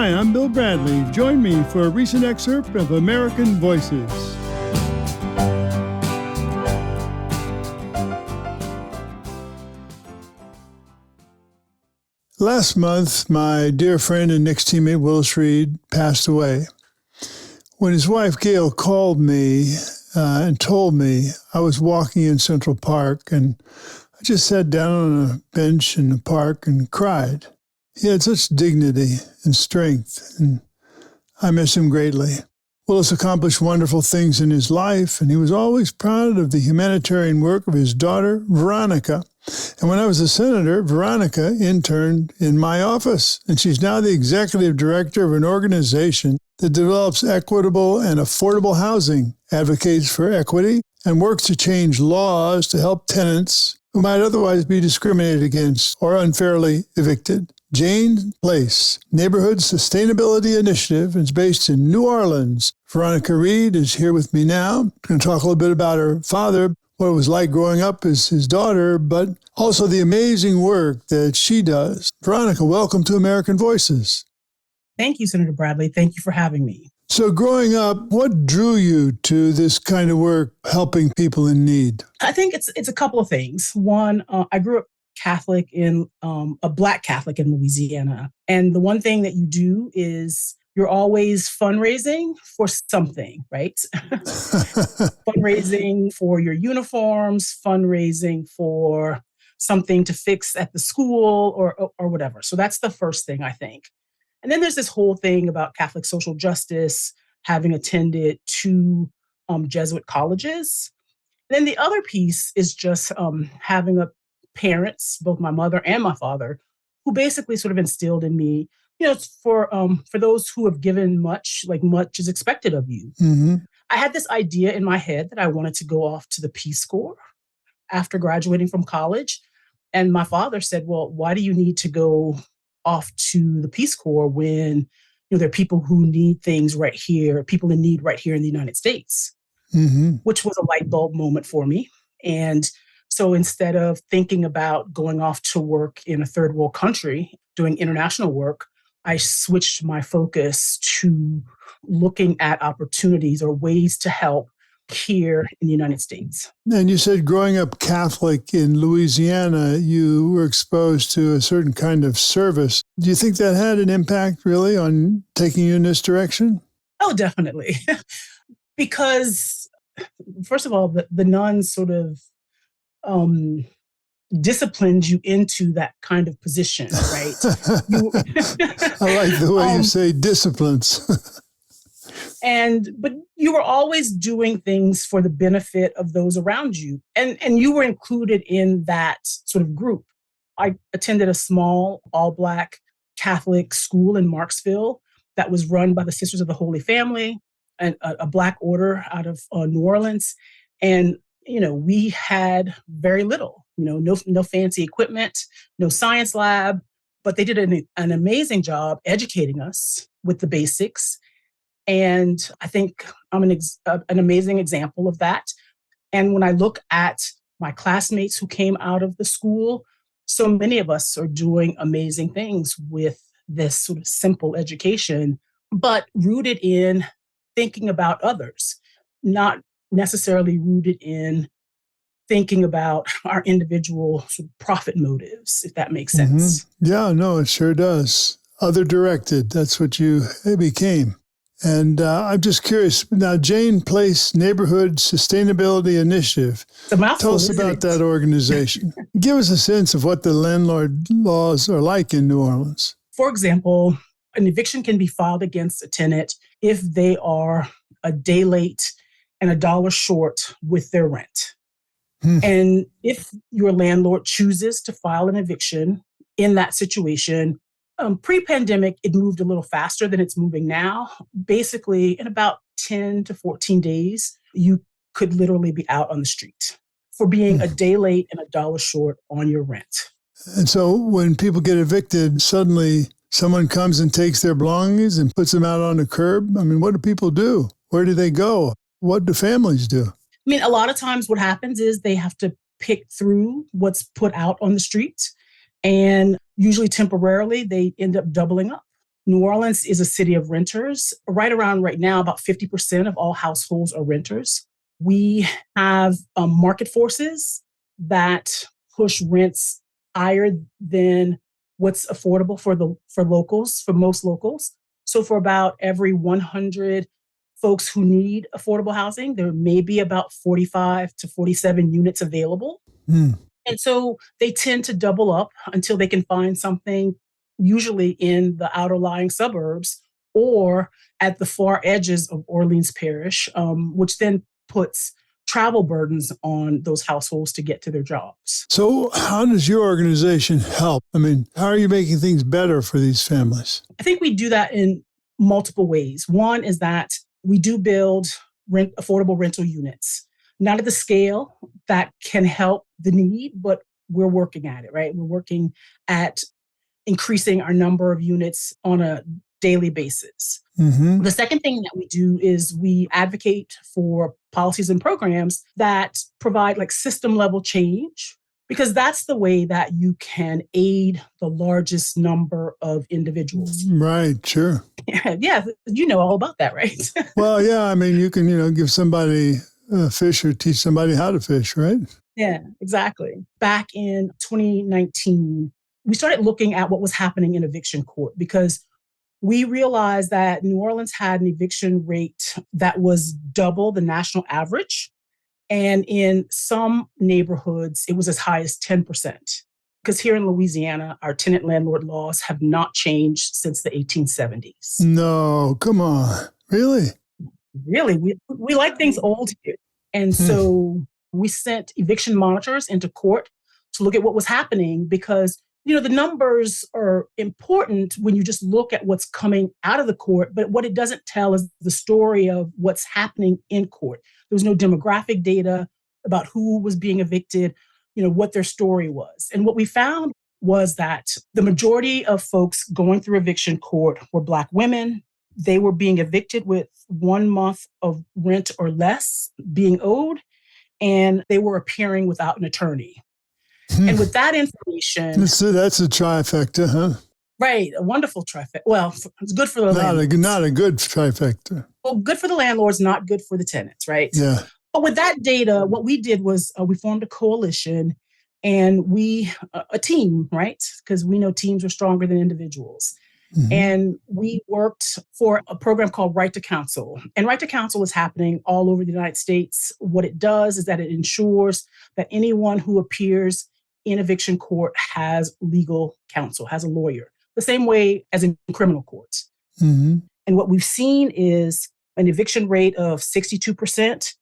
Hi, I'm Bill Bradley. Join me for a recent excerpt of American Voices. Last month, my dear friend and next teammate Willis Reed passed away. When his wife Gail called me and told me, I was walking in Central Park and I just sat down on a bench in the park and cried. He had such dignity and strength, and I miss him greatly. Willis accomplished wonderful things in his life, and he was always proud of the humanitarian work of his daughter, Veronica. And when I was a senator, Veronica interned in my office, and she's now the executive director of an organization that develops equitable and affordable housing, advocates for equity, and works to change laws to help tenants who might otherwise be discriminated against or unfairly evicted. Jane Place Neighborhood Sustainability Initiative is based in New Orleans. Veronica Reed is here with me now. We're going to talk a little bit about her father, what it was like growing up as his daughter, but also the amazing work that she does. Veronica, welcome to American Voices. Thank you, Senator Bradley. Thank you for having me. So growing up, what drew you to this kind of work, helping people in need? I think it's a couple of things. One, I grew up Catholic in a Black Catholic in Louisiana. And the one thing that you do is you're always fundraising for something, right? Fundraising for your uniforms, fundraising for something to fix at the school or whatever. So that's the first thing, I think. And then there's this whole thing about Catholic social justice, having attended two Jesuit colleges. And then the other piece is just having parents, both my mother and my father, who basically sort of instilled in me, for those who have given much, like much is expected of you. Mm-hmm. I had this idea in my head that I wanted to go off to the Peace Corps after graduating from college. And my father said, well, why do you need to go off to the Peace Corps when there are people who need things right here, people in need right here in the United States, mm-hmm. which was a light bulb moment for me. And so instead of thinking about going off to work in a third world country, doing international work, I switched my focus to looking at opportunities or ways to help here in the United States. And you said growing up Catholic in Louisiana, you were exposed to a certain kind of service. Do you think that had an impact really on taking you in this direction? Oh, definitely. Because first of all, the nuns sort of disciplined you into that kind of position, right? I like the way you say disciplines. But you were always doing things for the benefit of those around you. And you were included in that sort of group. I attended a small all-Black Catholic school in Marksville that was run by the Sisters of the Holy Family, and a Black order out of New Orleans. And we had very little, no fancy equipment, no science lab, but they did an amazing job educating us with the basics. And I think I'm an amazing example of that. And when I look at my classmates who came out of the school, so many of us are doing amazing things with this sort of simple education, but rooted in thinking about others, not necessarily rooted in thinking about our individual sort of profit motives, if that makes sense. Mm-hmm. Yeah, no, it sure does. Other directed, that's what you became. And I'm just curious, now Jane Place Neighborhood Sustainability Initiative. Tell us about that organization. Give us a sense of what the landlord laws are like in New Orleans. For example, an eviction can be filed against a tenant if they are a day late and $1 short with their rent. And if your landlord chooses to file an eviction in that situation, pre-pandemic, it moved a little faster than it's moving now. Basically, in about 10 to 14 days, you could literally be out on the street for being a day late and $1 short on your rent. And so when people get evicted, suddenly someone comes and takes their belongings and puts them out on the curb. I mean, what do people do? Where do they go? What do families do? I mean, a lot of times what happens is they have to pick through what's put out on the street. And usually temporarily, they end up doubling up. New Orleans is a city of renters. Right now, about 50% of all households are renters. We have market forces that push rents higher than what's affordable for locals, for most locals. So for about every 100 folks who need affordable housing, there may be about 45 to 47 units available. Mm. And so they tend to double up until they can find something, usually in the outer lying suburbs or at the far edges of Orleans Parish, which then puts travel burdens on those households to get to their jobs. So how does your organization help? I mean, how are you making things better for these families? I think we do that in multiple ways. One is that we do build affordable rental units, not at the scale that can help the need, but we're working at it, right? We're working at increasing our number of units on a daily basis. Mm-hmm. The second thing that we do is we advocate for policies and programs that provide like system level change, because that's the way that you can aid the largest number of individuals. Right, sure. Yeah, you know all about that, right? Well, yeah, I mean, you can, give somebody a fish or teach somebody how to fish, right? Yeah, exactly. Back in 2019, we started looking at what was happening in eviction court because we realized that New Orleans had an eviction rate that was double the national average. And in some neighborhoods, it was as high as 10%. Because here in Louisiana, our tenant landlord laws have not changed since the 1870s. No, come on. Really? Really, we like things old here. And so we sent eviction monitors into court to look at what was happening because the numbers are important when you just look at what's coming out of the court, but what it doesn't tell is the story of what's happening in court. There was no demographic data about who was being evicted, what their story was. And what we found was that the majority of folks going through eviction court were Black women. They were being evicted with 1 month of rent or less being owed, and they were appearing without an attorney. And with that information... That's a trifecta, huh? Right, a wonderful trifecta. Well, it's good for the landlords. Not a good trifecta. Well, good for the landlords, not good for the tenants, right? Yeah. But with that data, what we did was we formed a coalition and a team, right? Because we know teams are stronger than individuals. Mm-hmm. And we worked for a program called Right to Counsel. And Right to Counsel is happening all over the United States. What it does is that it ensures that anyone who appears in eviction court has legal counsel, has a lawyer, the same way as in criminal courts. Mm-hmm. And what we've seen is an eviction rate of 62%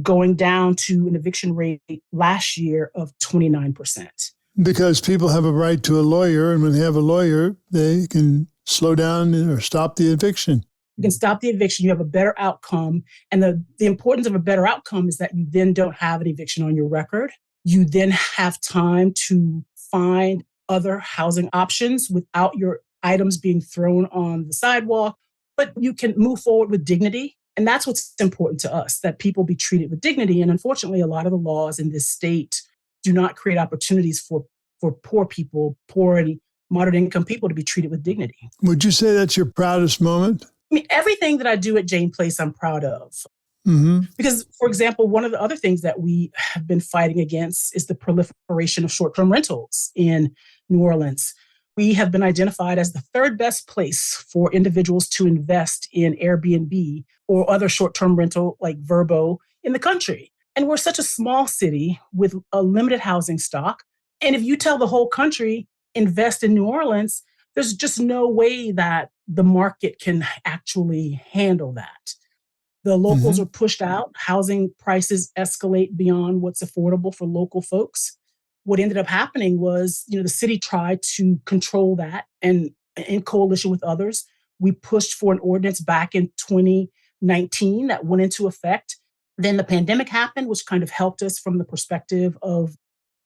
going down to an eviction rate last year of 29%. Because people have a right to a lawyer, and when they have a lawyer, they can slow down or stop the eviction. You can stop the eviction. You have a better outcome. And the importance of a better outcome is that you then don't have an eviction on your record. You then have time to find other housing options without your items being thrown on the sidewalk, but you can move forward with dignity. And that's what's important to us, that people be treated with dignity. And unfortunately, a lot of the laws in this state do not create opportunities for poor people, poor and moderate income people to be treated with dignity. Would you say that's your proudest moment? I mean, everything that I do at Jane Place, I'm proud of. Mm-hmm. Because, for example, one of the other things that we have been fighting against is the proliferation of short-term rentals in New Orleans. We have been identified as the third best place for individuals to invest in Airbnb or other short-term rental like Vrbo in the country. And we're such a small city with a limited housing stock. And if you tell the whole country, invest in New Orleans, there's just no way that the market can actually handle that. The locals are pushed out. Housing prices escalate beyond what's affordable for local folks. What ended up happening was, the city tried to control that, and in coalition with others, we pushed for an ordinance back in 2019 that went into effect. Then the pandemic happened, which kind of helped us from the perspective of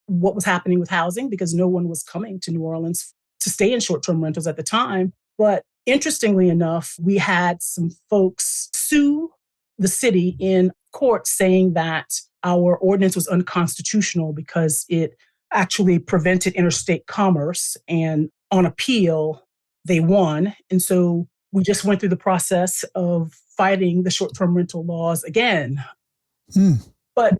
what was happening with housing, because no one was coming to New Orleans to stay in short-term rentals at the time. But interestingly enough, we had some folks sue the city in court saying that our ordinance was unconstitutional because it actually prevented interstate commerce. And on appeal, they won. And so we just went through the process of fighting the short-term rental laws again. Hmm. But,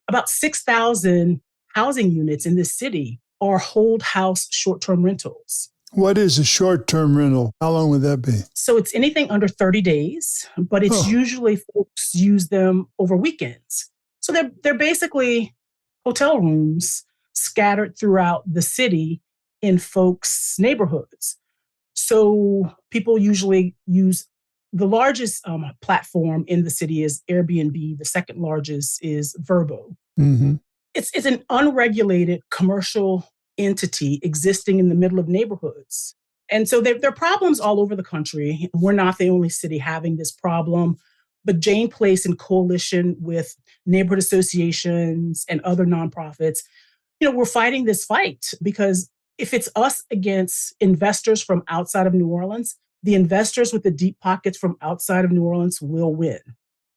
about 6,000 housing units in this city are hold house short-term rentals. What is a short-term rental? How long would that be? So it's anything under 30 days, but it's usually folks use them over weekends. So they're basically hotel rooms scattered throughout the city in folks' neighborhoods. So people usually use the largest platform in the city is Airbnb. The second largest is Vrbo. Mm-hmm. It's an unregulated commercial entity existing in the middle of neighborhoods. And so there are problems all over the country. We're not the only city having this problem, but Jane Place, in coalition with neighborhood associations and other nonprofits, we're fighting this fight because if it's us against investors from outside of New Orleans, the investors with the deep pockets from outside of New Orleans will win.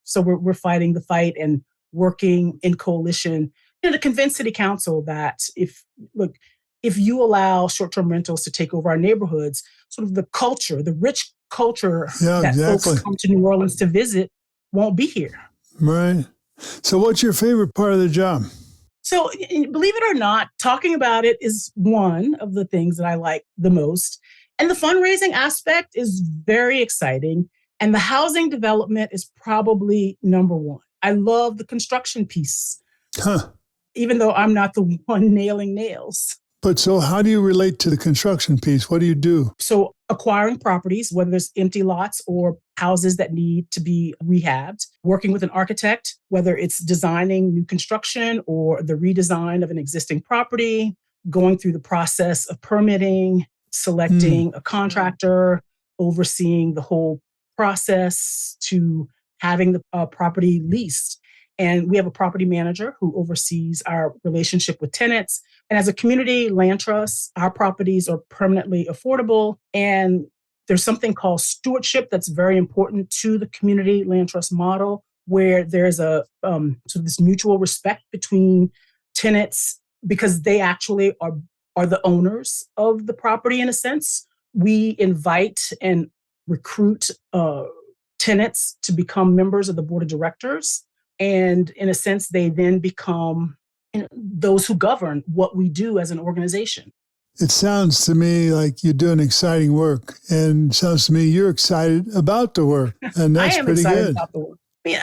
So we're fighting the fight and working in coalition to convince City Council that if you allow short-term rentals to take over our neighborhoods, sort of the culture, the rich culture that folks come to New Orleans to visit won't be here. Right. So what's your favorite part of the job? So believe it or not, talking about it is one of the things that I like the most. And the fundraising aspect is very exciting. And the housing development is probably number one. I love the construction piece, even though I'm not the one nailing nails. But so how do you relate to the construction piece? What do you do? So acquiring properties, whether there's empty lots or houses that need to be rehabbed, working with an architect, whether it's designing new construction or the redesign of an existing property, going through the process of permitting, selecting a contractor, overseeing the whole process to having the property leased. And we have a property manager who oversees our relationship with tenants. And as a community land trust, our properties are permanently affordable. And there's something called stewardship that's very important to the community land trust model, where there's a sort of this mutual respect between tenants because they actually are the owners of the property in a sense. We invite and recruit tenants to become members of the board of directors. And in a sense, they then become those who govern what we do as an organization. It sounds to me like you're doing exciting work, and it sounds to me you're excited about the work, and that's I am pretty excited good. about the work. I mean,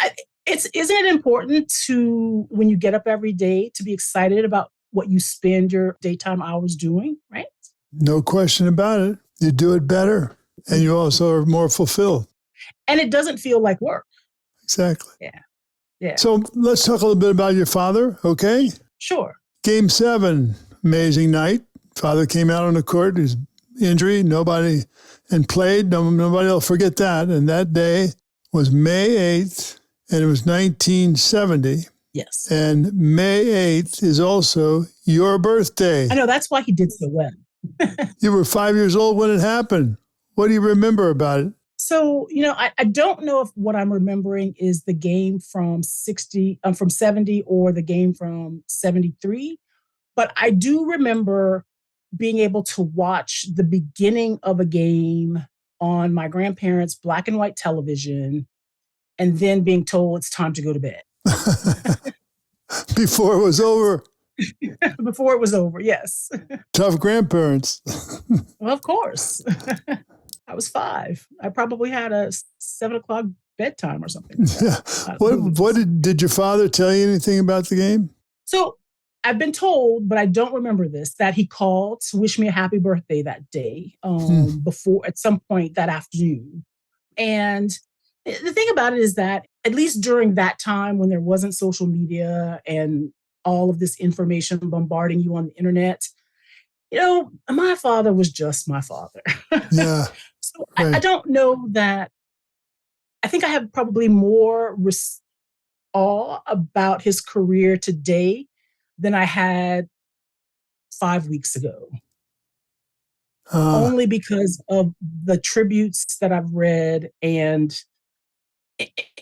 isn't it important to, when you get up every day, to be excited about what you spend your daytime hours doing, right? No question about it. You do it better, and you also are more fulfilled. And it doesn't feel like work. Exactly. Yeah. So let's talk a little bit about your father, okay? Sure. Game 7, amazing night. Father came out on the court, his injury, and played. Nobody will forget that. And that day was May 8th, and it was 1970. Yes. And May 8th is also your birthday. I know, that's why he did so well. You were 5 years old when it happened. What do you remember about it? So, I don't know if what I'm remembering is the game from 70 or the game from 73, but I do remember being able to watch the beginning of a game on my grandparents' black and white television and then being told it's time to go to bed. Before it was over. Before it was over, yes. Tough grandparents. Well, of course. I was 5. I probably had a 7 o'clock bedtime or something. Yeah. What did your father tell you anything about the game? So I've been told, but I don't remember this, that he called to wish me a happy birthday that day, before at some point that afternoon. And the thing about it is that at least during that time when there wasn't social media and all of this information bombarding you on the internet, my father was just my father. Yeah. So right. I don't know that. I think I have probably more awe about his career today than I had 5 weeks ago. Only because of the tributes that I've read, and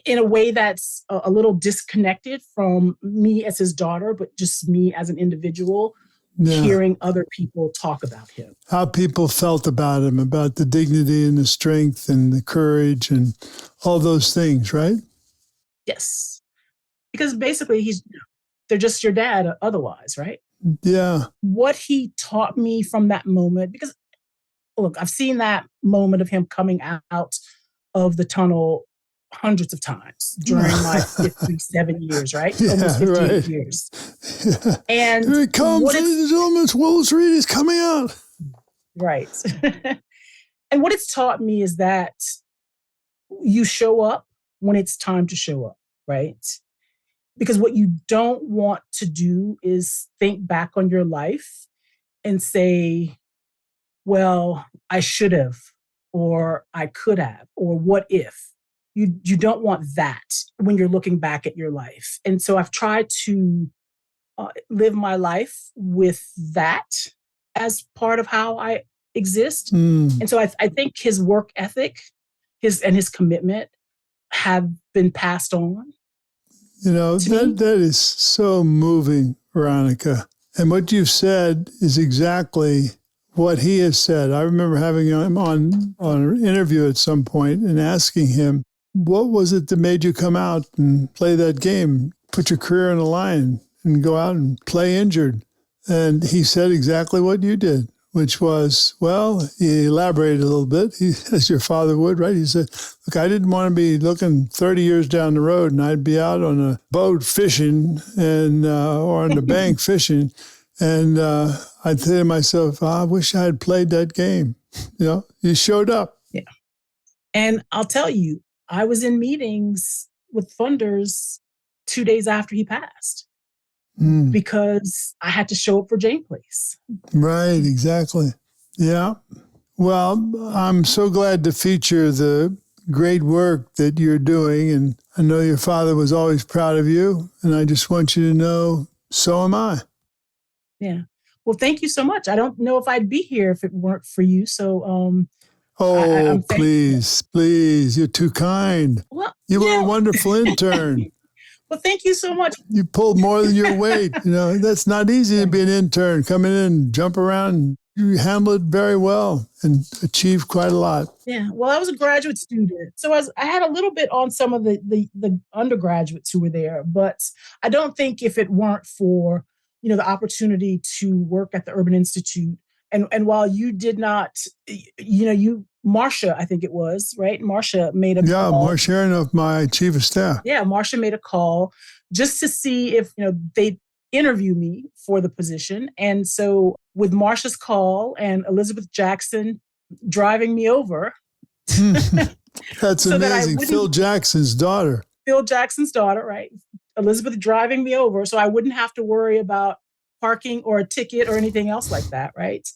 in a way that's a little disconnected from me as his daughter, but just me as an individual hearing other people talk about him. How people felt about him, about the dignity and the strength and the courage and all those things, right? Yes. Because basically they're just your dad otherwise, right? Yeah. What he taught me from that moment, because look, I've seen that moment of him coming out of the tunnel hundreds of times during my 57 years, right? Yeah, almost 58 right. years. Yeah. And here it comes, ladies and gentlemen, it's Willis Reed is coming out. Right. And what it's taught me is that you show up when it's time to show up, right? Because what you don't want to do is think back on your life and say, well, I should have, or I could have, or what if? You don't want that when you're looking back at your life. And so I've tried to live my life with that as part of how I exist. And so I think his work ethic, his commitment have been passed on. You know, that is so moving, Veronica. And what you've said is exactly what he has said. I remember having him on an interview at some point and asking him, what was it that made you come out and play that game, put your career on the line and go out and play injured? And he said exactly what you did, which was, well, he elaborated a little bit, as your father would, right? He said, look, I didn't want to be looking 30 years down the road and I'd be out on a boat fishing and or on the bank fishing. And I'd say to myself, I wish I had played that game. You know, you showed up. Yeah. And I'll tell you, I was in meetings with funders 2 days after he passed because I had to show up for Jane Place. Right, exactly. Yeah. Well, I'm so glad to feature the great work that you're doing. And I know your father was always proud of you. And I just want you to know, so am I. Yeah. Well, thank you so much. I don't know if I'd be here if it weren't for you. So, please, you're too kind. Well, you were a wonderful intern. Well, thank you so much. You pulled more than your weight. You know, that's not easy to be an intern, come in and jump around. You handled it very well and achieved quite a lot. Yeah. Well, I was a graduate student. So I had a little bit on some of the undergraduates who were there, but I don't think if it weren't for, the opportunity to work at the Urban Institute. And while you did not, Marcia, I think it was, right? Marcia made a call. Marcia Aronoff, my chief of staff. Yeah, Marcia made a call just to see if, they'd interview me for the position. And so with Marcia's call and Elizabeth Jackson driving me over. That's so amazing. Phil Jackson's daughter. Phil Jackson's daughter, right? Elizabeth driving me over so I wouldn't have to worry about parking or a ticket or anything else like that, right?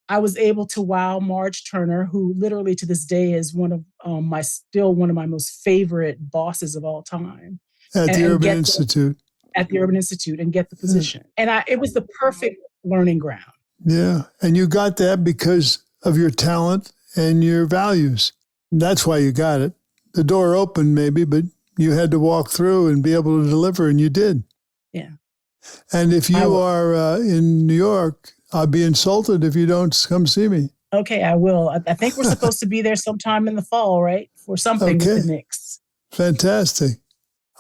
I was able to wow Marge Turner, who literally to this day is one of my most favorite bosses of all time. At the Urban Institute. At the Urban Institute and get the position. And it was the perfect learning ground. Yeah. And you got that because of your talent and your values. And that's why you got it. The door opened maybe, but you had to walk through and be able to deliver, and you did. Yeah. And if you are in New York, I'll be insulted if you don't come see me. Okay, I will. I think we're supposed to be there sometime in the fall, right? For something with the Knicks. Fantastic.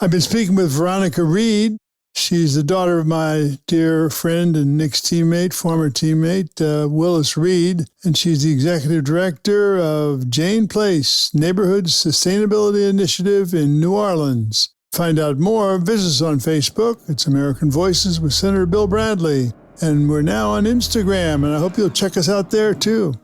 I've been speaking with Veronica Reed. She's the daughter of my dear friend and Knicks teammate, former teammate, Willis Reed, and she's the executive director of Jane Place Neighborhood Sustainability Initiative in New Orleans. Find out more, visit us on Facebook. It's American Voices with Senator Bill Bradley. And we're now on Instagram, and I hope you'll check us out there too.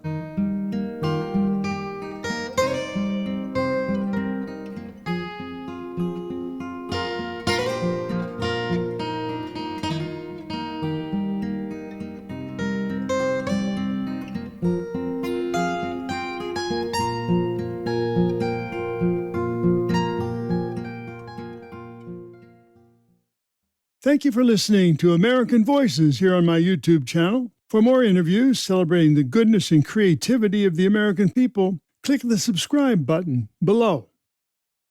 Thank you for listening to American Voices here on my YouTube channel. For more interviews celebrating the goodness and creativity of the American people, click the subscribe button below.